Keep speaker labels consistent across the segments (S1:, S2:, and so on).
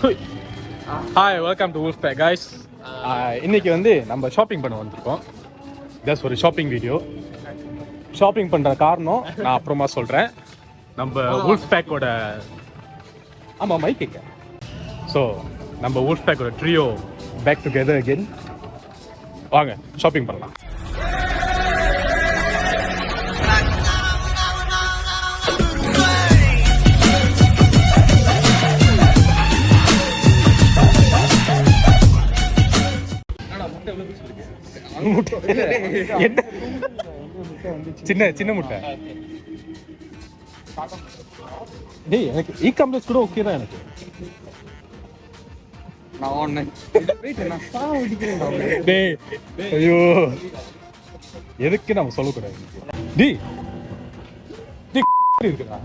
S1: Hi welcome to Wolfpack guys. இன்னைக்கு வந்து நம்ம ஷாப்பிங் பண்ண வந்திருக்கோம். ஜஸ்ட் ஒரு ஷாப்பிங் வீடியோ. ஷாப்பிங் பண்ணுற காரணம் நான் அப்புறமா சொல்கிறேன். நம்ம Wolfpack-ஓட மைக் கேட்க. ஸோ நம்ம Wolfpack-ஓட ட்ரியோ பேக் டுகெதர் அகெயின். வாங்க ஷாப்பிங் பண்ணலாம். சின்ன முட்டை. டேய் எனக்கு இ-காமர்ஸ் கூட ஓகே தான். எனக்கு டேய் ஐயோ எதுக்கு நம்ம சொல்லக்கூடாது. டேய் இருக்குடா.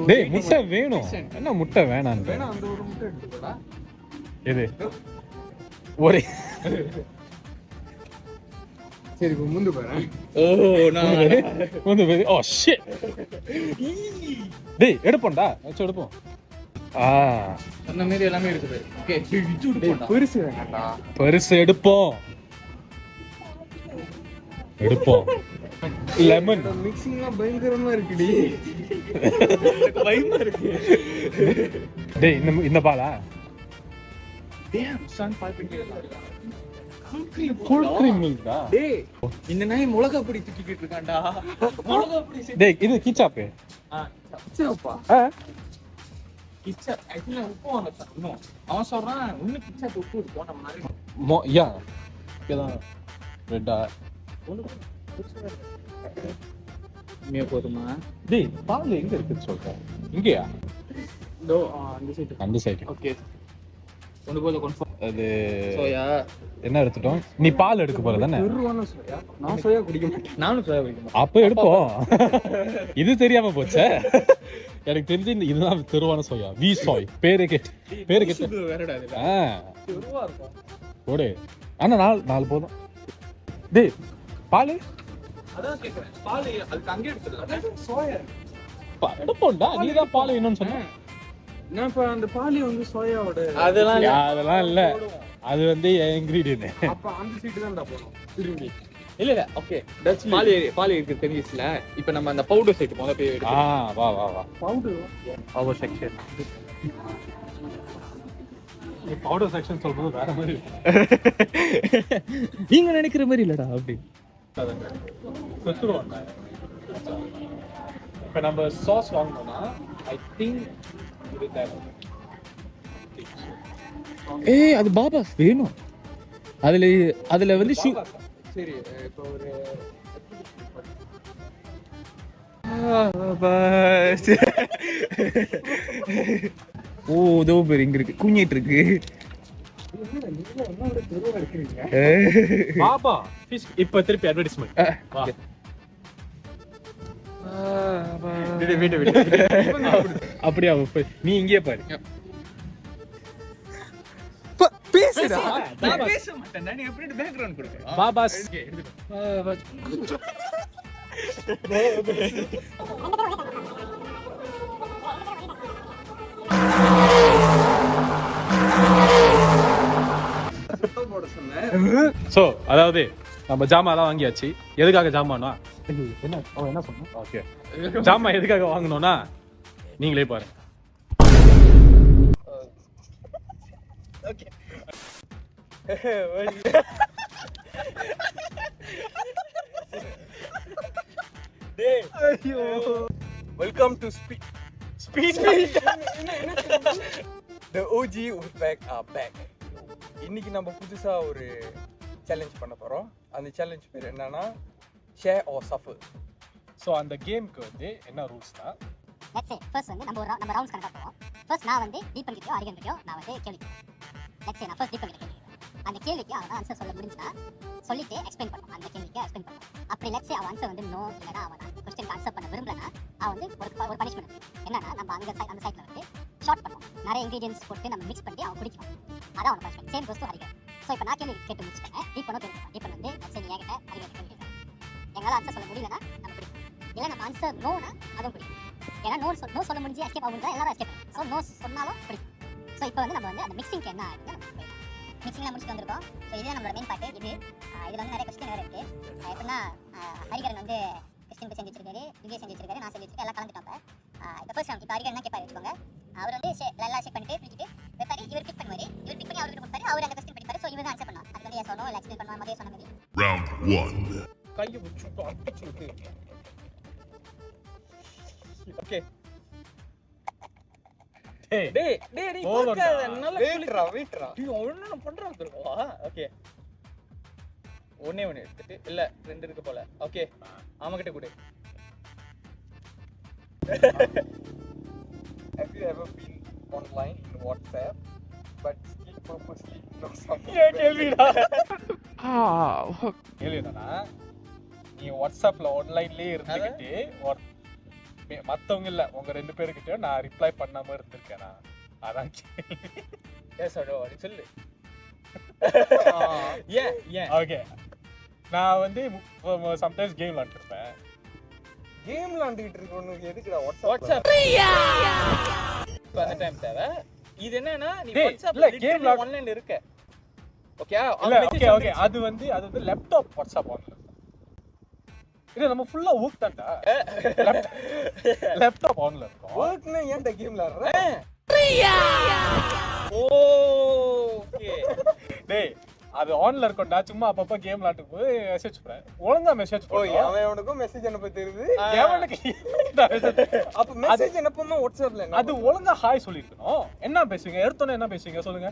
S1: டேய் முட்டை வேணும். என்ன முட்டை வேணாம்? எது ஒரே
S2: சரி முந்து பாரு.
S1: Oh shit. டேய் எடுப்போம்டா. எடுப்போம்.
S2: அந்த மாதிரி எல்லாமே இருக்குது. ஓகே பெருசு வேண்டாம்டா.
S1: பெருசு எடுப்போம். லெமன்
S2: மிக்சிங்லாம் பயங்கரமா இருக்குடி. பயமா இருக்கு.
S1: டேய் இந்த பாலா?
S2: டேய் சன் 5
S1: ஃபுல் கிரீம் மில்க்டா.
S2: டேய் இந்த நாய் மிளகா பொடி தூக்கிட்டு இருக்கான்டா. மிளகா பொடி.
S1: டேய் இது கிச்சாப்பு.
S2: கிச்சாப்பா. கிச்சா ஐடினா உப்பு வாங்கணும். அவன் சொல்றான் இன்னும் கிச்சாப்பு உப்பு இருக்கும் நம்ம மாதிரி.
S1: யா இதான் ரெட்டா
S2: மிய போதுமா?
S1: டேய் பால் எங்க இருக்குன்னு சொல்றேன். இங்கயா?
S2: தோ அந்த சைடு.
S1: ஓகே
S2: ஒன்னு போல கன்ஃபார்ம். அது சோயா
S1: என்ன எடுத்துட்டோம்? நீ பால் எடுக்க போற தானே?
S2: திருவான சோயா. நான் சோயா குடிக்க மாட்டேன். நானும் சோயா குடிக்க மாட்டேன்.
S1: அப்ப எடுப்போம். இது தெரியாம போச்சே. எனக்கு தெரிஞ்சு இதுதான் திருவான சோயா. வி சோய் பேரு கேட்டு
S2: வேறடா இது. திருவா இருக்கும்.
S1: போடு. ஆனா நாலு போதும். டேய் பால்
S2: அதான் கேக்குறேன். பால் அதுக்கு அங்கே எடுத்துடலாம். சோயா
S1: எடுப்போம்டா. நீ தான் பால் வேணும்னு சொன்ன.
S2: நான் இப்ப அந்த பால் வந்து சோயாவோட
S1: அதெல்லாம் இல்ல. அது வந்து இன்கிரிடியன்ட்.
S2: அப்ப அந்த சீட் தான்டா போறோம் திரும்பி. இல்ல ஓகே தட்ஸ் பால் இருக்கு தெரியுதுல. இப்போ நம்ம அந்த பவுடர் சைடு போங்க போய் எடுத்து.
S1: வா
S2: பவுடர் செக்ஷன்.
S1: நீ பவுடர் செக்ஷன் சொல்றது வேற மாதிரி.
S2: நீங்க நினைக்கிற மாதிரி இல்லடா. அப்படி
S1: இப்ப நம்ம சாஸ் வாங்கணும்னா ஐ திங்க் இது தேவை.
S2: அது பாபாஸ் வேணும். அதுல வந்து சரி இப்போ ஒரு தோ பேர் இங்க இருக்கு. குஞ்சிட்டு இருக்கு.
S1: பாபா ஃபிஷ். இப்ப திருப்பி அட்வர்டைஸ்மென்ட். அப்படியே நீ இங்கே பாரு.
S2: பேசுடா. நான் பேச மாட்டேன். நீ எப்படி பேக்ரவுண்ட் கொடுக்க?
S1: பாபாஸ் சோ அதாவது நம்ம ஜாமான்லாம் வாங்கியாச்சு. எதுக்காக ஜாமானா என்ன சொன்னோம்? ஓகே ஜாமான் எதுக்காக வாங்கணும்னா நீங்களே பாருங்க.
S2: ஓகே டேய் ஐயோ welcome to speed the OG Wolfpack are back. இன்னைக்கு நம்ம புதுசா ஒரு சேலஞ்ச் பண்ண போறோம். அந்த சேலஞ்ச் பேர் என்னன்னா ஷேர் ஆர் சஃபர்.
S1: ஸோ அந்த கேமுக்கு வந்து என்ன ரூல்ஸ்னா,
S3: லெட்ஸ் சே ஃபர்ஸ்ட் வந்து நம்ம ரவுண்ட்ஸ் கணக்கா போவோம். ஃபர்ஸ்ட் நான் வந்து தீபன் கிட்டயோ அரிகன் கிட்டயோ நான் வந்து கேள்வி கேட்பேன். லெட்ஸ் சே நான் ஃபர்ஸ்ட் தீபன் கிட்ட கேள்வி கேட்பேன். அந்த கேள்விக்கு அவன் ஆன்சர் சொல்ல முடிஞ்சுனா சொல்லிட்டு எக்ஸ்பிளைன் பண்ணுவோம். அந்த கேள்விக்கு எக்ஸ்பிளைன் பண்ணுவோம். அப்படி லெட்ஸ் சே அவன் ஆன்சர் வந்து நோ இல்லனா அவன் क्वेश्चन ஆன்சர் பண்ண விரும்பலனா அவன் வந்து ஒரு பனிஷ்மென்ட் என்னன்னா நம்ம அந்த சைடுல வந்து ஷார்ட் பண்ணுவோம். நிறைய இன்கிரிடியன்ட்ஸ் போட்டு நம்ம மிக்ஸ் பண்ணி அவன் குடிக்கணும். அதான் அவன் பனிஷ்மென்ட். சேம் கோஸ் டு ஹரிகன். ஸோ இப்போ நான் கேள்வி கேட்டு முடிச்சிட்டேன். தீபனும் கேட்பேன். தீபன் வந்து லெட்ஸ் சே நீ என்கிட்ட ஹரிகன் கேள்வி கேட்பேன். எங்களால் ஆன்சர் சொல்ல முடியலனா நம்ம குடிப்போம். இல்லை நம்ம ஆன்சர் நோனா அதுவும் பிடிக்கும். ஏன்னா நோ சொல்ல முடிஞ்சு எஸ்கேப் ஆகுங்க எல்லாரும் எஸ்கேப் பண்ணும். ஸோ நோ சொன்னாலும் பிடிக்கும். ஸோ இப்போ வந்து நம்ம வந்து அந்த மிக்சிங்க்கு என்ன ஆகுது மிக்சிங்லாம் முடிச்சுட்டு வந்திருக்கோம். ஸோ இதுதான் நம்மளோட மெயின் பார்ட்டு. இதில் வந்து நிறைய கொஸ்டின் வேறு இருக்குது. எப்படின்னா ஹரிகரன் வந்து கிறிஸ்டின் செஞ்சு வச்சிருக்காரு, விஜய் செஞ்சு வச்சிருக்காரு, நான் செஞ்சு வச்சிருக்கேன், எல்லாம் கலந்துட்டோம். இப்போ ஃபர்ஸ்ட் ரவுண்ட் இப்போ ஹரிகரன் என்ன கேட்பாரு வச்சுக்கோங்க. அவர் வந்து எல்லாம் செக் பண்ணிட்டு பிடிக்கிட்டு வைப்பாரு. இவர் பிக் பண்ணுவார், இவர் பிக் பண்ணி அவர்கிட்ட கொடுப்பாரு, அவர் அந்த கொஸ்டின் படிப்பாரு. ஸோ இவர் தான் ஆன்சர் பண்ணுவார். அது வந்து சொன்னோம் இல்லை எக்ஸ்பிளைன் பண்ணுவாங்க மதியம் சொன்ன மாதிரி.
S4: Round 1.
S2: கையை வச்சுட்டு அடிச்சுட்டு ஓகே
S1: டேய்
S2: டேய் டேய் நீ
S1: போதும்டா.
S2: பார்க்காத நல்ல வெயிட்ரா நீ ஒண்ணு பண்றான் தெரியுமா? ஓகே ஒண்ணே எடுத்துட்டு இல்ல 2 இருக்கு போல. ஓகே ஆமா கிட்ட கொடு. Have you ever been online in WhatsApp but still purposely know something?
S1: கேள்விடா கேள்விதானா நீ வாட்ஸ்அப்ல ஆன்லைன்லயே இருந்துகிட்டு மத்தவங்க இல்ல உங்க 2 பேருக்கிட்ட நான் ரிப்ளை பண்ணாம இருந்திருக்கேனா? அதான்
S2: எஸ் அடோ நீ சொல்லு. ஏன்
S1: ஓகே நான் வந்து சம்டைம்ஸ் கேம் விளையாண்டுருப்பேன்.
S2: கேம் விளையாண்டுகிட்டு இருக்கவனுக்கு எதுக்குடா வாட்ஸ்அப் அந்த டைம் தேவை. இது என்னன்னா நீ
S1: டேய்,
S2: வாட்ஸ்அப்ல
S1: இல்ல, game
S2: கேம் ஆன்லைன்ல இருக்க. ஓகே
S1: இல்ல ஓகே ஓகே அது வந்து லேப்டாப் வாட்ஸ்அப் ஆன்ல இது நம்ம ஃபுல்லா வர்க் தான்டா. லேப்டாப் ஆன்ல இருக்கும்.
S2: வர்க்னா ஏன்டா கேம் விளையாடுற? ஓகே
S1: டேய் அது ஆன்ல இருக்கும்டா. சும்மா அப்பப்ப கேம் விளையாட்டு போய் மெசேஜ் போறேன். ஒழுங்கா மெசேஜ்
S2: ஓ
S1: போய்
S2: அவனுக்கும் மெசேஜ் அனுப்ப தெரியுது.
S1: எவனுக்கு
S2: அப்ப மெசேஜ் அனுப்புமா வாட்ஸ்அப்ல
S1: அது ஒழுங்கா ஹாய் சொல்லிருக்கணும். என்ன பேசுவீங்க? எடுத்தோனே என்ன பேசுவீங்க சொல்லுங்க.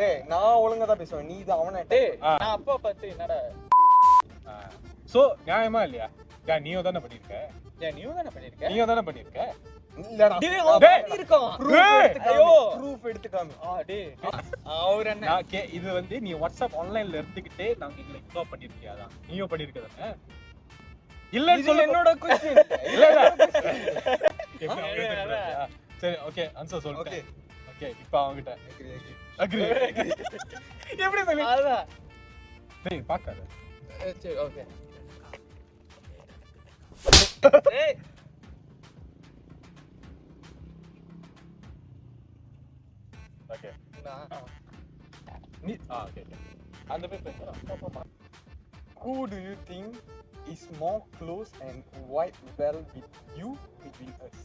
S2: ஏய் நான் ஒழுங்கா தான் பேசுவேன். நீ தான் அவனே. டேய் நான் அப்பா பார்த்து என்னடா
S1: சோ நியாயமா இல்லையா? நீயும் தானே பண்ணிருக்க.
S2: நீயும் தானே பண்ணிருக்க.
S1: நீயும் தானே பண்ணிருக்க.
S2: இல்லடா
S1: டேய்,
S2: அவன்
S1: டேய்.
S2: பண்ணிருக்கான்.
S1: டேய்.
S2: ஐயோ ப்ரூஃப் எடுத்து காமி. டேய் அவர் என்ன
S1: நான் இது வந்து நீ வாட்ஸ்அப் ஆன்லைன்ல இருந்துகிட்டே நாங்க எங்களை இக்னோர் பண்ணிருக்கியா? தான் நீயும் பண்ணிருக்க தானே? இல்லன்னு
S2: இது
S1: சொல்லு.
S2: என்னோட क्वेश्चன்.
S1: இல்ல இல்ல சரி ஓகே ஆன்சர் சொல்லிட்டேன். ஓகே இப்போ அவங்கிட்ட அக்ரி எப்படி சொல்லி
S2: அதான்
S1: டேய் பாக்காத.
S2: சரி ஓகே. ஏய்
S1: ஓகே
S2: நான்
S1: நீ ஓகே அந்த paper
S2: who do you think is more close and vibe well with you between us?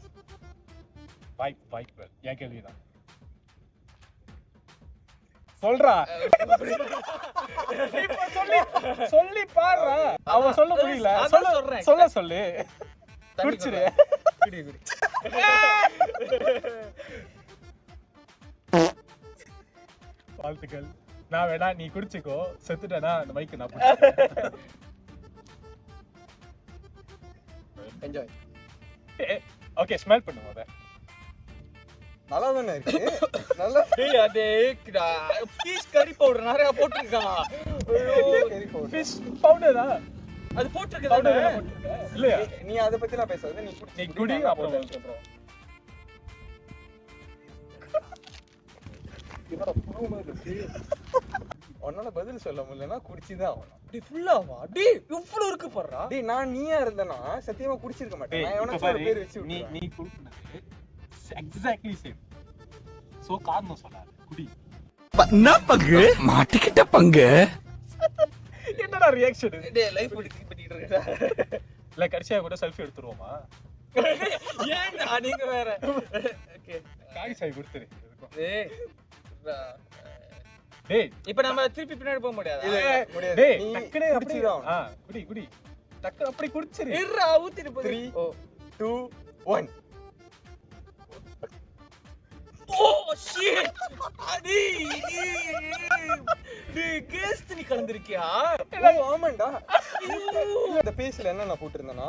S1: Vibe ஏன் கேள்விதான் சொல்றா. இப்ப சொல்லி பாருடா. அவன் சொல்ல முடியல. சொல்லு குடிச்சிரு. வாழ்த்துக்கள். நான் வேணா நீ குடிச்சுக்கோ. செத்துட்டேனா அந்த மைக்கு நான் பிடிச்சிக்கிறேன்.
S2: என்ஜாய்.
S1: ஓகே ஸ்மெல் பண்ணுங்க அத.
S2: நல்லா தானே இருக்கு. நல்லா டேய் அதே ஃபிஷ் கறி பவுடர் நிறைய போட்டுருக்கான். கறி பவுடர்
S1: ஃபிஷ் பவுடரா?
S2: அது போட்டுருக்கா
S1: இல்லையா?
S2: நீ அத பத்தி நான் பேசாத.
S1: நீ குடி அப்புறம் சொல்றோம். என்னடா புழு மாதிரி இருக்கு.
S2: உன்னால பதில் சொல்ல முடியலனா குடிச்சிதான் ஆகணும்.
S5: டேய் ஃபுல்லாவா? டேய் இவ்ளோ இருக்கு பாருடா.
S2: டேய் நான் நீயா இருந்தனா சத்தியமா குடிச்சிருக்க மாட்டேன். நான் எவனாச்சும் ஒரு பேர் வச்சு
S1: நீ
S2: விட்டுறேன்.
S1: நீ குடிச்சது எக்ஸாக்ட்லி சேம். சோ காரணம் சொல்லாத. குடி.
S4: என்ன பங்கு மாட்டிக்கிட்ட பங்கு.
S1: என்னடா ரியாக்ஷன்?
S5: டேய் லைஃப் பண்ணிட்டு இருக்கடா.
S1: இல்ல கடைசியா கூட செல்ஃபி எடுத்துருவோமா?
S5: ஏன்டா நீங்க வேற. ஓகே
S1: காய் சாய் கொடுத்துரு.
S5: டேய்
S1: டேய்
S5: இப்போ நம்ம திருப்பி பின்னாடி போக முடியாது.
S2: முடியாது.
S1: டேய்
S2: நீ
S1: டக்குனே
S2: குடிச்சிதான்
S1: அப்படியே குடி. டக்கு அப்படி குடிச்சிரு.
S5: இருடா ஊத்திட்டு போய்.
S2: 3 2 1
S5: ஓ ஷிட். அடி டேய் கேஸ்ட் நீ கலந்திருக்கியா?
S2: ஓ ஆமாண்டா. இந்த பேஸ்ல என்ன நான் போட்டுருந்தேனா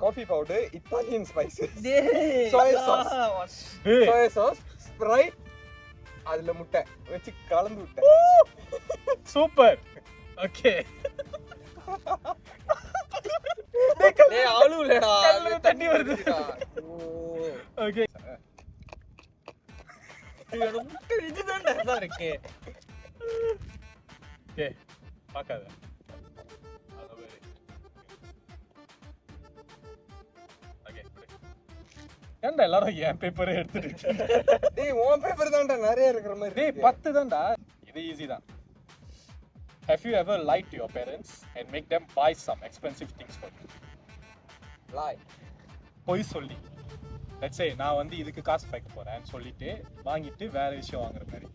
S2: காஃபி பவுடர், இத்தாலியன் ஸ்பைசஸ்,
S5: டேய்
S2: soy sauce.
S1: டேய்
S2: சோயா சாஸ், ஸ்ப்ரைட், அதுல முட்டை வச்சு கலந்து விட்டேன்.
S1: சூப்பர். ஓகே
S5: டேய் அழுவுலடா.
S1: கண்ணுல தண்ணி வருது. ஓகே
S5: என்னோட முட்டை இதுதான்டா நல்லா இருக்கு.
S1: ஓகே பாக்காத. அத வேற ஏன்டா எல்லாரும் என் பேப்பரே எடுத்துட்டு
S2: டேய் உன் பேப்பர் தான்டா நிறைய இருக்கிற மாதிரி
S1: டேய்
S2: இருக்கு.
S1: 10 தான்டா. இது ஈஸி தான். Have you ever lied to your parents and make them buy some expensive things for you?
S2: lie.
S1: பொய் சொல்லி, let's say நான் வந்து இதுக்கு காசு வைக்க போறேன்னு சொல்லிட்டு வாங்கிட்டு வேற விஷயம் வாங்குற மாதிரி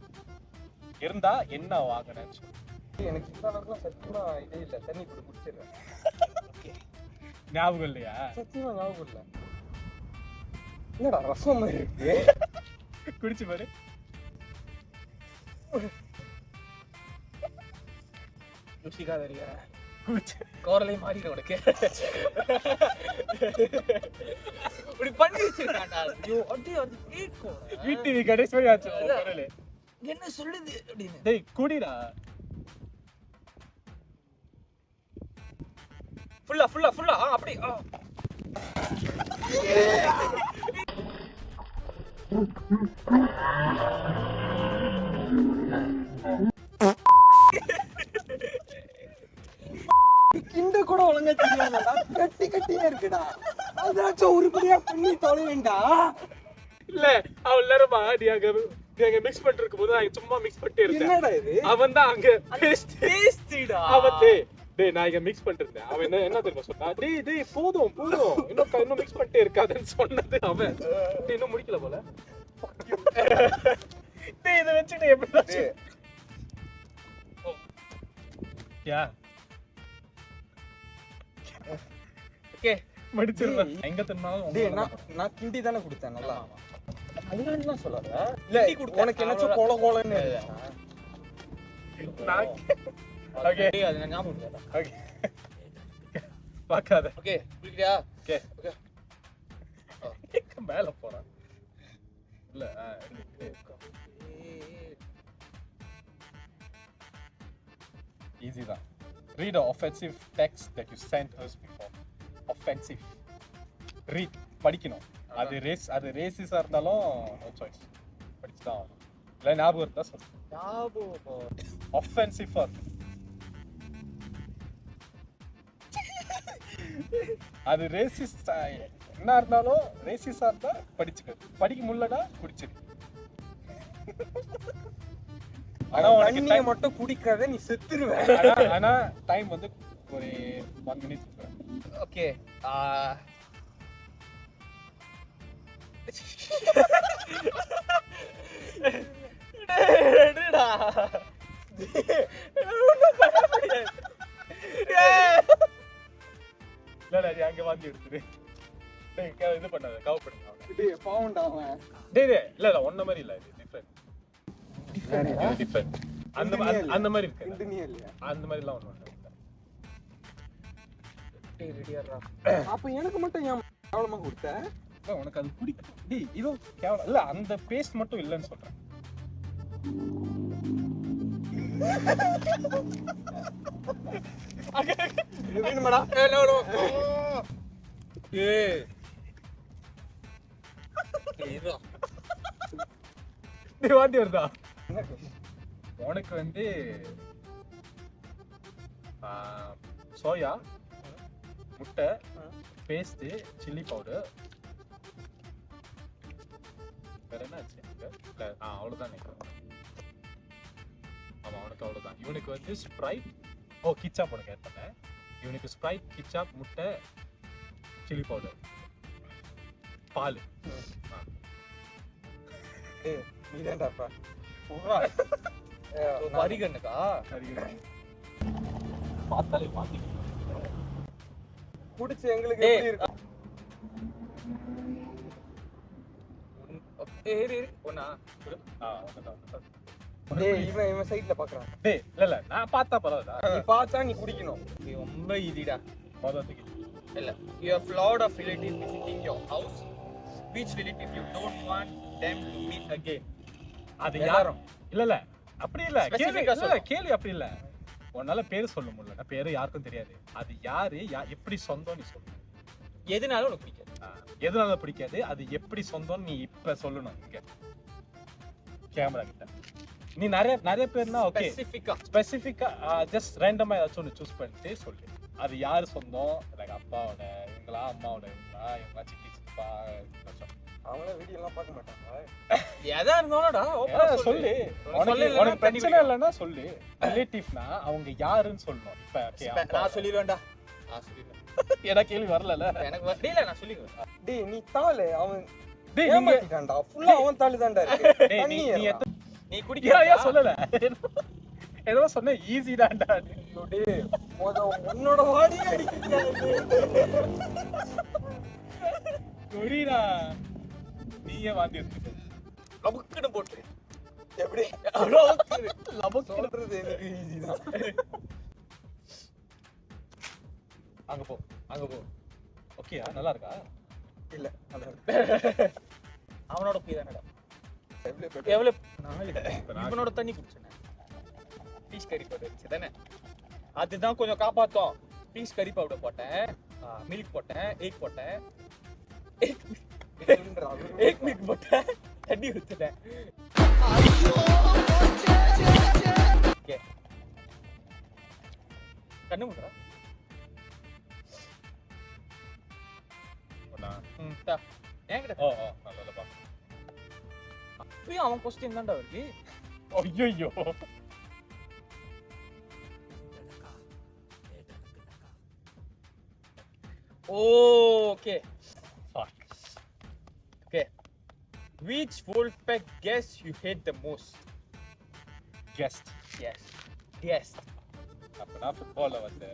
S1: இருந்தா என்ன வாங்கினேன்னு சொல்லி.
S2: எனக்கு இந்த அளவுக்குலாம் சத்தியமா இதே இல்லை. தண்ணி கூட குடிச்சிடுறேன்.
S1: ஞாபகம் இல்லையா?
S2: சத்தியமா ஞாபகம் இல்லை. என்னடா ரசம் மாதிரி இருக்கு.
S1: குடிச்சு பாரு.
S5: யோசிக்காதறியா
S1: குடிச்சு
S5: கோரலை மாறிடும் உனக்கு. இப்படி பண்ணி வச்சிருக்காண்டா. ஐயோ அப்படியே வந்து கேட்கும்.
S1: வீட்டு கடைசி மாதிரி ஆச்சு குரலு.
S5: என்ன சொல்லுது அப்படின்னு.
S1: டேய் குடிடா.
S5: ஃபுல்லா ஃபுல்லா ஃபுல்லா அப்படி
S2: கிண்டு கூட ஒழுங்கா தெரியாதடா. கட்டி கட்டியா இருக்குடா. அதாச்சும் உருப்படியா பண்ணி தொலைவேண்டா.
S1: இல்ல அவன் எல்லாரும் நீ அங்க மிக்ஸ் பண்ணிட்டு இருக்கும்போது நான் சும்மா மிக்ஸ் பண்ணிட்டே இருந்தேன்.
S2: என்னடா இது?
S1: அவன் தான் அங்க
S5: டேஸ்டிடா.
S1: அவன் டேய் நான் இங்க மிக்ஸ் பண்ணிட்டு இருந்தேன். அவன் என்ன தெரியுமா சொன்னா, டேய் போதும் இன்னும் மிக்ஸ் பண்ணிட்டே இருக்காதுன்னு சொன்னது அவன். டேய் இன்னும் முடிக்கல போல. டேய் இத வச்சுட்டு எப்படி யா
S5: ஓகே
S1: மடிச்சிருந்தா எங்க தின்னாலும்
S2: டேய் நான் கிண்டி தானே கொடுத்தேன் நல்லா.
S5: அதுதான் சொல்லாத.
S2: இல்ல உனக்கு என்னச்சும் கோல கோலன்னு
S1: ஓகே
S5: அது நான் ஞாபகம் இல்ல.
S1: ஓகே பாக்காத.
S5: ஓகே குடிக்கிறியா?
S1: ஓகே மேல போறான். இல்ல ஈஸி தான். Read an offensive text that you sent us before. Offensive. Read. படிக்கணும். அது ரேசிஸா இருந்தாலும் no choice. படிச்சுதான் ஆகணும். இல்ல ஞாபகம் இருந்தா சொல்லு.
S5: ஞாபகம்.
S1: Offensive. அது ரேசிஸ்ட் என்ன இருந்தாலும் ரேசிஸா இருந்தா படிச்சுக்க. படிக்க முடியலனா குடிச்சிரு. ஆனா உனக்கு
S2: தண்ணியை மட்டும் குடிக்காத நீ செத்துருவ.
S1: ஆனா டைம் வந்து ஒரு 1 minute.
S5: ஓகே டேடா
S1: இல்ல நீ அங்க வாங்கி எடுத்துரு. டேய் இது பண்ணாத கவர் பண்ணுங்க அவனை.
S2: டேய் பாவம்டா அவன்.
S1: டேய் இல்ல ஒண்ணு மாதிரி இல்ல, இது டிஃபரண்ட். அந்த மாதிரி இருக்கு.
S2: கிண்டுனியே இல்லையா?
S1: அந்த மாதிரி எல்லாம் ஒண்ணு.
S5: டேய் ரெடியாடா.
S2: அப்ப எனக்கு மட்டும் ஏன் கேவலமா கொடுத்த?
S1: உனக்கு அது பிடிக்கும். டேய் இது கேவலம் இல்ல, அந்த பேஸ்ட் மட்டும் இல்லன்னு சொல்றேன்.
S2: வேணுமாடா?
S5: ஏய் ஏதோ
S1: டேய் வாந்தி வருதா? உனக்கு வந்து சோயா, முட்டை, பேஸ்ட், சில்லி பவுடர், வேற என்ன ஆச்சு? இல்ல அவ்வளவுதான் நினைக்கிறேன். ஆமா உனக்கு அவ்வளவுதான். இவனுக்கு வந்து ஸ்ப்ரைட், கிச்சாப் உனக்கு ஆட் பண்ணேன். இவனுக்கு ஸ்ப்ரைட், கிச்சாப், முட்டை, சில்லி பவுடர், பால்.
S2: டேய் நீதான்டாப்பா.
S5: பரிகண்ணுக்கா
S1: பார்த்தாலே மாத்தி
S2: குடிச்சு எங்களுக்கு எப்படி இருக்கு?
S5: ஒண்ணா
S2: டேய் இவன் சைடுல பாக்குறான்.
S1: டேய் இல்ல நான் பார்த்தா பரவாயில்ல.
S2: நீ பார்த்தா நீ குடிக்கணும்.
S5: இது ரொம்ப ஈஸிடா.
S1: மொதத்துக்கு
S5: இல்ல you have lot of relatives visiting your house. Which relative you don't want them to meet again?
S1: அது யாரும் இல்ல அப்படி இல்ல.
S5: Specific-ஆ
S1: கேள்வி
S5: சொல்லு.
S1: கேள்வி அப்படி இல்ல. உன்னால பேரு சொல்ல முடியல. பேரு யாருக்கும் தெரியாது. அது யாரு எப்படி சொந்தம் நீ சொல்லு.
S5: எதுனாலும் உனக்கு பிடிக்காது.
S1: எதனால பிடிக்காது, அது எப்படி சொந்தம் நீ இப்ப சொல்லணும். இங்க கேமரா கிட்ட நீ நிறைய பேர்னா ஓகே ஸ்பெசிஃபிக்கா ஜஸ்ட் ரேண்டமா ஏதாச்சும் ஒன்று சூஸ் பண்ணிட்டு சொல்லு. அது யாரு சொந்தம், லைக் அப்பாவோட, இவங்க இவங்களா அம்மாவோட இவங்களா சித்தி சித்தப்பா
S2: அவங்கள வீடியோ எல்லாம் பார்க்க மாட்டாங்க.
S5: எதா இருந்தாலும்டா
S1: சொல்லு. உனக்கு பிரச்சனை இல்லைன்னா சொல்லு. ரிலேட்டிவ்னா அவங்க யாருன்னு சொல்லணும். இப்ப
S5: நான் சொல்லிடுவேன்டா. நான் சொல்லிடுவேன்.
S1: எனக்கு கேள்வி வரல.
S5: எனக்கு இல்ல நான் சொல்லிடுவேன்.
S2: டேய் நீ தாளு அவன்
S1: டேய்
S2: ஏமாத்திட்டான்டா. ஃபுல்லா அவன் தாளு தான்டா இருக்கு.
S5: நீ
S1: ஏன்
S5: குடிக்கிறியா?
S1: சொல்லல? ஏதோ சொன்ன ஈஸி தான்டா.
S2: டேய் உன்னோட வாடி அடிக்குதுடா.
S1: புரியுதா? நீயே வாந்தி எடுத்து
S5: லபக்குன்னு போட்டு
S2: எப்படி
S1: லபக்குன்றது
S2: எனக்கு ஈஸி தான்.
S1: அங்க போ ஓகேயா? நல்லா இருக்கா?
S2: இல்ல அத
S5: அவனோட போய் தானடா
S2: எவ்வளவு
S5: எவ்வளவு இவனோட தண்ணி குடிச்சேன். பீஸ் கறி பவுடர் தானே, அதுதான் கொஞ்சம் காப்பாத்தோம். பீஸ் கறி பவுடர் போட்டேன், மில்க் போட்டேன், எக் போட்டேன், எக் மில்க் போட்டேன், தண்ணி ஊத்துட்டேன். கண்ணு முடுறா. என்கிட்ட
S1: நல்லதப்பா.
S5: அப்பயும் அவன் கொஸ்டின் தான்டா வருது.
S1: ஐயோ
S5: Okay.
S1: fuck.
S5: Okay. Which Wolfpack guest you hate the most?
S1: guest
S5: Guest.
S1: அப்பனா ஃபுட்பால்ல வந்து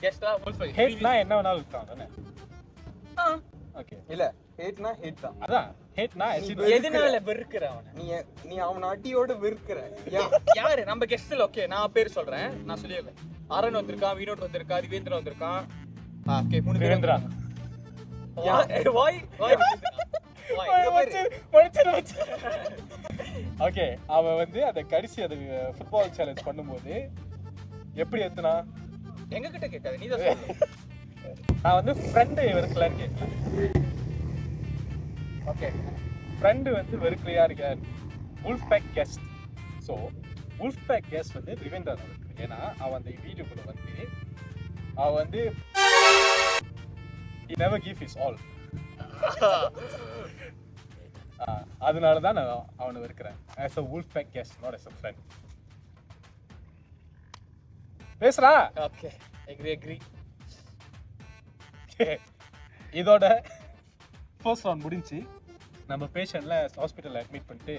S5: Guest lah Wolfpack.
S1: ஹேட்னா என்ன வேணாலும் இருக்கான் தானே? ஓகே.
S2: இல்ல ஹேட்னா ஹேட் தான்.
S1: அதான் ஹேட்னா
S5: எதனால வெறுக்குற அவனை?
S2: நீ அவன அடியோட வெறுக்குற.
S5: யாரு நம்ம கெஸ்ட்ல? ஓகே நான் பேர் சொல்றேன், நான் சொல்லிடுறேன். அரண் வந்திருக்கான், வினோட் வந்திருக்கான், திவேந்திரன் வந்திருக்கான். ஓகே 3 பேர்
S1: தேவேந்திரா.
S5: வாய்
S1: ஓகே அவன் வந்து அந்த கடைசி அந்த ஃபுட்பால் சேலஞ்ச் பண்ணும்போது எப்படி எத்துனா?
S5: எங்க கிட்ட கேட்காத, நீ தான் சொல்லு.
S1: நான் வந்து ஃப்ரெண்ட் வெறுக்கலான்னு கேட்டேன்.
S5: ஓகே
S1: ஃப்ரெண்டு வந்து வெறுக்கலையா இருக்க Wolfpack guest. So Wolfpack guest வந்து திவேந்திரன் அவருக்கு. ஏன்னா அவன் அந்த வீடியோக்குள்ள வந்து அவன் வந்து he never give his all. அதனால தான் நான் அவனை வெறுக்கிறேன். as a Wolfpack guest, not as a friend. பேசுறா.
S5: Okay agree.
S1: இதோட ஃபர்ஸ்ட் ரவுண்ட் முடிஞ்சு நம்ம பேஷண்ட்ல ஹாஸ்பிட்டல்ல அட்மிட் பண்ணிட்டு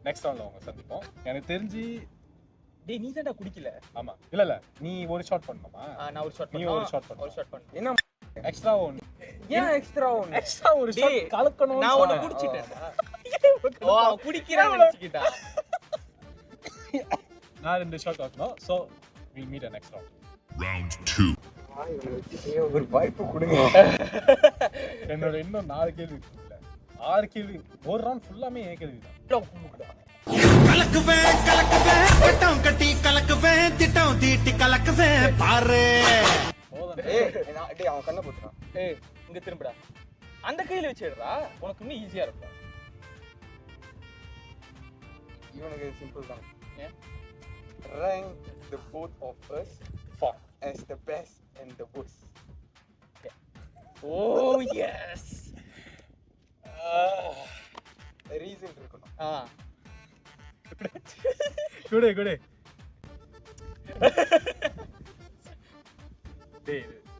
S1: நெக்ஸ்ட் ரவுண்ட்ல அவங்க சந்திப்போம். எனக்கு தெரிஞ்சு
S5: டேய் நீ தான்டா குடிக்கல.
S1: ஆமா இல்ல நீ ஒரு ஷாட் பண்ணணுமா?
S5: நான் ஒரு ஷாட்
S1: நீ
S5: பண்ணேன்.
S1: ஒரு ஷாட் பண்ணு.
S5: ஒரு ஷாட் பண்ணேன்.
S2: என்ன
S1: எக்ஸ்ட்ரா ஒன்.
S2: ஏன் எக்ஸ்ட்ரா ஒன்னு?
S1: எக்ஸ்ட்ரா ஒரு ஷாட் கலக்கணும்.
S5: நான் ஒன்னு குடிச்சிட்டேன்டா. ஓ அவன் குடிக்கிறான்னு நினைச்சிட்டா.
S1: நான் 2 ஷாட் ஆகணும். So we'll meet next round.
S4: Round 2.
S2: ஒரு வாய்ப்பு கொடுங்க.
S1: என்னோட இன்னும் 4 கேள்வி இருக்குல்ல. 6 கேள்வி ஒரு ரவுண்ட் ஃபுல்லாமே ஏன் கேள்வி தான்.
S4: கலக்குவேன் கட்டம் கட்டி கலக்குவேன் திட்டம் தீட்டி கலக்குவேன் பாரு.
S2: டேய் அவன் கண்ணை போட்டுறான்.
S5: ஏய் இங்க திரும்புடா. அந்த கையில வச்சிடுறா, உனக்கு இன்னும் ஈஸியா இருக்கும்.
S2: இவனுக்கு சிம்பிள் தான்.
S5: ஏன்?
S2: Rank the both of us as the best and the worst.
S5: Oh yes.
S2: Reason இருக்கணும்.
S1: குடு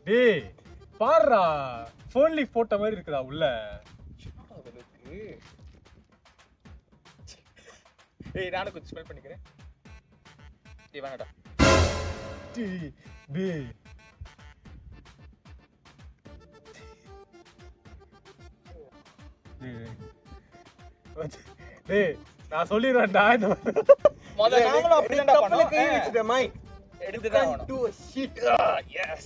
S1: டேய் பாருடா ஃபோன்லி போட்ட மாதிரி இருக்குடா உள்ள.
S5: ஏய் நானும் கொஞ்சம் ஸ்மெல் பண்ணிக்கிறேன். டேய் வாங்கடா.
S1: டேய் நான் சொல்லிடுறேன்டா.
S5: முதல்ல நாங்களும் அப்படிதான்டா பண்ணோம்.
S2: கை வச்சிட்ட மைக்
S5: எடுத்து தான் ஆகணும்.
S2: do a shit.
S5: Yes.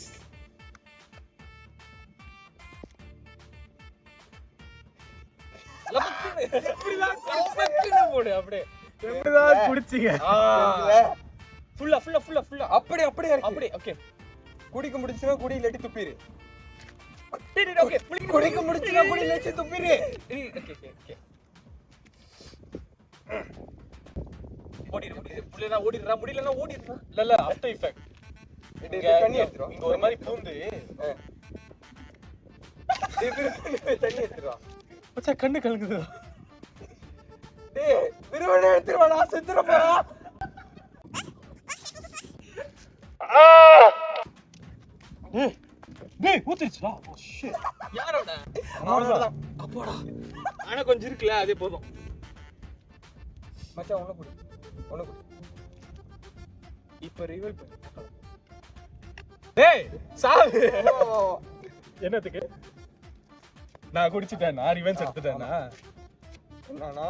S5: லபக்குன்னு போடு அப்படியே.
S1: எப்படிதான் குடிச்சீங்க?
S5: ஃபுல்லா
S2: அப்படியே இருக்கு.
S5: அப்படியே ஓகே.
S2: குடிக்க முடிச்சுனா குடி இல்லாட்டி துப்பிரு.
S5: டேய் ஓகே
S2: குடிக்க முடிச்சுனா குடி இல்லாட்டி துப்பிரு.
S5: ஓகே ஓடிடுறா முடியலன்னா ஓடிடுறா.
S1: இல்ல ஆஃப்டர் எஃபெக்ட்
S2: தண்ணி எடுத்துறோம்.
S1: இங்க ஒரு மாதிரி பூந்து
S2: தண்ணி எடுத்துருவா.
S1: மச்சான் கண்ணு கலங்குது.
S2: டேய் விருவனை எடுத்துருவாடா, செத்துற போறா.
S1: டேய் ஊத்திருச்சுடா. Oh shit.
S5: யாரோட
S2: அவ்வளவுதான்.
S5: அப்போடா ஆனா கொஞ்சம் இருக்குல்ல அதே போதும்.
S2: மச்சான் ஒண்ணு குடி.
S5: இப்ப ரிவீல் பண்ணு. டேய் சாவு.
S1: என்னத்துக்கு? நான் குடிச்சிட்டேன். நான் ரிவெஞ்ச் எடுத்துட்டேனா?
S2: என்னன்னா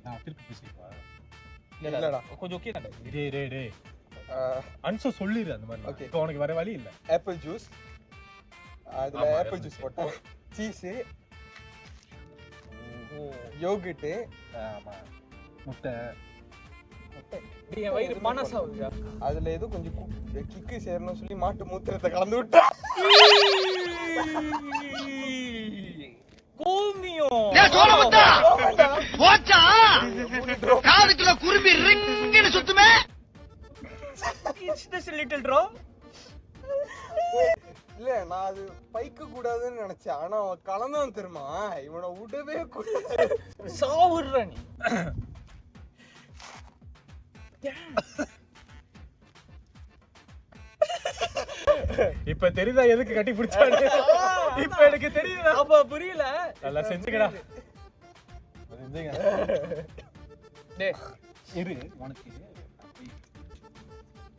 S1: நான் திருப்பி பேசிப்பா.
S2: இல்லடா.
S5: கொஞ்சம் ஓகே தான்டா.
S1: டேய் அன்சோ சொல்லிரு அந்த மாதிரி.
S2: Okay.
S1: இப்போ உனக்கு வர வழி இல்ல.
S2: ஆப்பிள் ஜூஸ், அதுல
S1: ஆமா,
S2: ஆப்பிள் ஜூஸ் போட்டேன், சீஸ், யோகர்ட்,
S1: ஆமா முட்டை.
S5: டேய் என் வயிறு மனசாவுதுடா.
S2: அதுல ஏதோ கொஞ்சம் கிக்கு சேரணும்னு சொல்லி மாட்டு மூத்திரத்தை கலந்து விட்டா.
S5: கோமியம்.
S6: போச்சா காதுக்குள்ள Kurumbi ரிங்குன்னு சுத்துமே.
S5: It's a little draw.
S2: இல்ல நான் அது பைக்க கூடாதுன்னு நினைச்சேன். ஆனா அவன் கலந்தான் தெரியுமா, இவனை விடவே கூடாது.
S5: சாவுடுற நீ.
S1: இப்ப தெரியுதா எதுக்கு கட்டி பிடிச்சானு? இப்ப எனக்கு தெரியுதா?
S5: அப்ப புரியல.
S1: நல்லா செஞ்சுக்கடா. செஞ்சுங்க.
S5: டேய்
S1: இரு உனக்கு.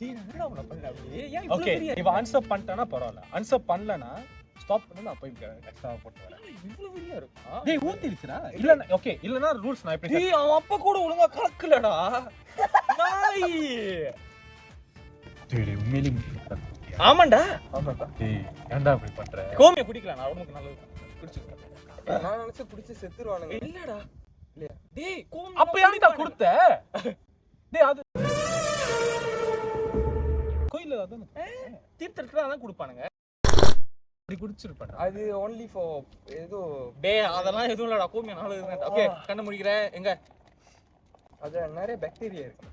S5: டேய் நான் என்னடா உன்ன பண்ணல அப்படியே? ஏன் இவ்ளோ
S1: ஓகே
S5: பெரிய
S1: இவ ஆன்சர் பண்ணிட்டானா பரவாயில்ல. ஆன்சர் பண்ணலனா ஸ்டாப் பண்ணு, நான் போய் எக்ஸ்ட்ரா போட்டு வரேன்.
S5: இவ்ளோ பெரிய இருக்கா?
S1: டேய் ஊத்திருச்சுடா. இல்ல ஓகே இல்லனா ரூல்ஸ் நான் எப்படி
S5: டேய் அவன் அப்பா கூட ஒழுங்கா கலக்கலடா. நாய்.
S1: டேய் உண்மையிலே
S5: ஆமாண்டா.
S1: டேய் ஏன்டா இப்படி பண்ற?
S5: கோமியம் குடிக்கலாம், நான் உடம்புக்கு நல்லது. குடிச்சுக்க.
S2: நான் நினைச்சு குடிச்சு செத்துருவானுங்க.
S5: இல்லடா.
S2: இல்லையா?
S5: டேய் கோமியம்
S1: அப்ப யாருடா கொடுத்த? டேய் அது கோயில்ல அதான்
S5: தீர்த்தத்துல தான் கொடுப்பானுங்க.
S1: அப்படி குடிச்சிருப்பேன்.
S2: அது only for ஏதோ
S5: டேய் அதெல்லாம் எதுவும் இல்லடா. கோமியம் நல்லது தான். ஓகே கண்ணு முடிக்கிறேன். எங்க
S2: அது நிறைய பாக்டீரியா இருக்கு.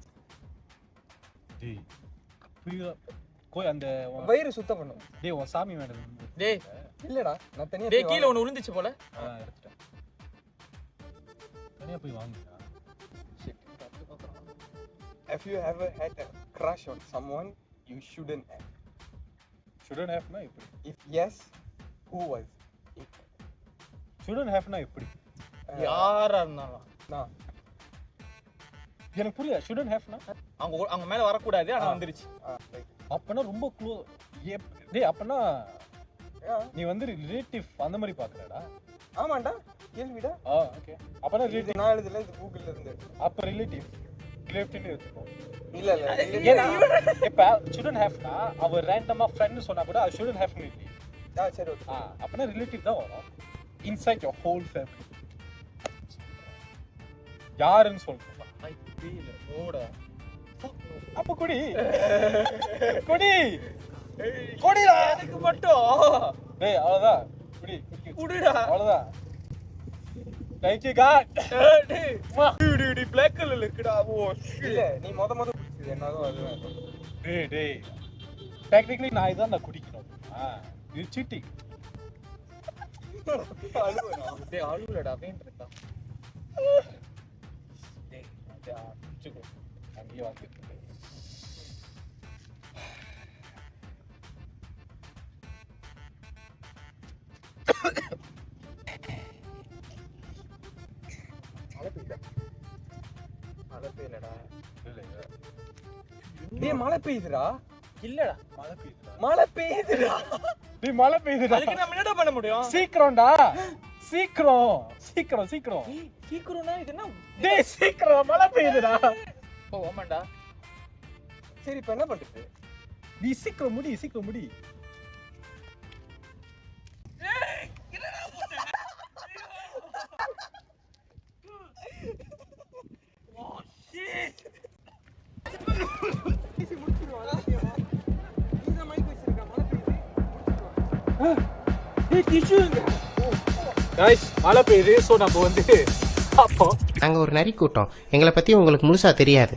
S1: டேய் புரியுதா? கோய் அந்த
S2: வயிறு சுத்தம் பண்ணும்.
S1: டேய் உன் சாமி மேடம்.
S5: டேய்
S2: இல்லடா நான் தனியா
S5: டேய் கீழ ஒன்னு விழுந்துச்சு போல.
S1: எடுத்துட்டேன். தனியா போய் வாங்குடா.
S2: If you ever had a crush on someone you shouldn't have.
S1: shouldn't have னா எப்படி?
S2: If yes, who was it?
S1: shouldn't have னா எப்படி?
S5: யாரா இருந்தாலும்
S2: நான்
S1: எனக்கு புரியல. shouldn't have னா
S5: அவங்க மேல வர கூடாது ஆனா வந்துருச்சு.
S2: right.
S1: அப்பனா ரொம்ப டேய் அப்பனா
S2: Yeah.
S1: நீ வந்து ரிலேட்டிவ் அந்த மாதிரி பாக்குறடா.
S2: ஆமாண்டா கேள்விடா.
S1: ஓகே அப்பனா
S2: இது
S1: ரிலேட்டிவ்.
S2: நான் எழுதல, இது கூகுள்ல இருந்து.
S1: அப்ப ரிலேட்டிவ் ரிலேட்டிவ்னு எடுத்துக்கோ.
S2: இல்ல இல்ல
S1: ஏன்னா இப்ப shouldn't have னா அவ ரேண்டமா ஃப்ரெண்ட் சொன்னா கூட அது shouldn't have னு இல்லை.
S2: சரி ஓகே.
S1: அப்பனா ரிலேட்டிவ் தான் வரும். inside your whole family. யாருன்னு சொல்றேன்.
S5: ஐபில ஓட.
S1: அப்ப குடி. குடி. குடிடா.
S5: எனக்கு மட்டும்
S1: டேய் அவ்வளவுதான். குடி.
S5: குடிடா.
S1: அவ்வளவுதான். Thank you God.
S5: டேய் டேய் black கலர்ல இருக்குடா. ஓ
S2: இல்ல நீ முத குடிச்சது என்னதோ அதுதான்.
S1: டேய் டெக்னிக்கலி நான் இதான் நான் குடிக்கணும். இது சீட்டிங்.
S2: அழுவனா?
S5: டேய் அழுலடா அப்படின்றதா. டேய் அடிச்சுக்கோ.
S1: அங்கேயே வாங்கிட்டு.
S5: மழை பெய்யலடா.
S2: டேய் மழை பெய்யுதுடா.
S5: இல்லடா
S1: மழை பெய்யுதுடா.
S2: மழை பெய்யுதுடா.
S1: டேய் மழை பெய்யுதுடா.
S5: அதுக்கு நம்ம என்னடா பண்ண முடியும்?
S1: சீக்கிரம்டா. சீக்கிரம்.
S5: ஏய் சீக்கிரம்னா இது என்ன?
S1: டேய் சீக்கிரம் மழை பெய்யுதுடா.
S5: ஓ ஆமாண்டா.
S2: சரி இப்ப என்ன பண்றது?
S1: நீ சீக்கிரம் முடி. गाइस மழை பெய்யுது. சோ நம்ம வந்து அப்போ
S6: நாங்கள் ஒரு நரி கூட்டம், எங்களை பற்றி உங்களுக்கு முழுசாக தெரியாது.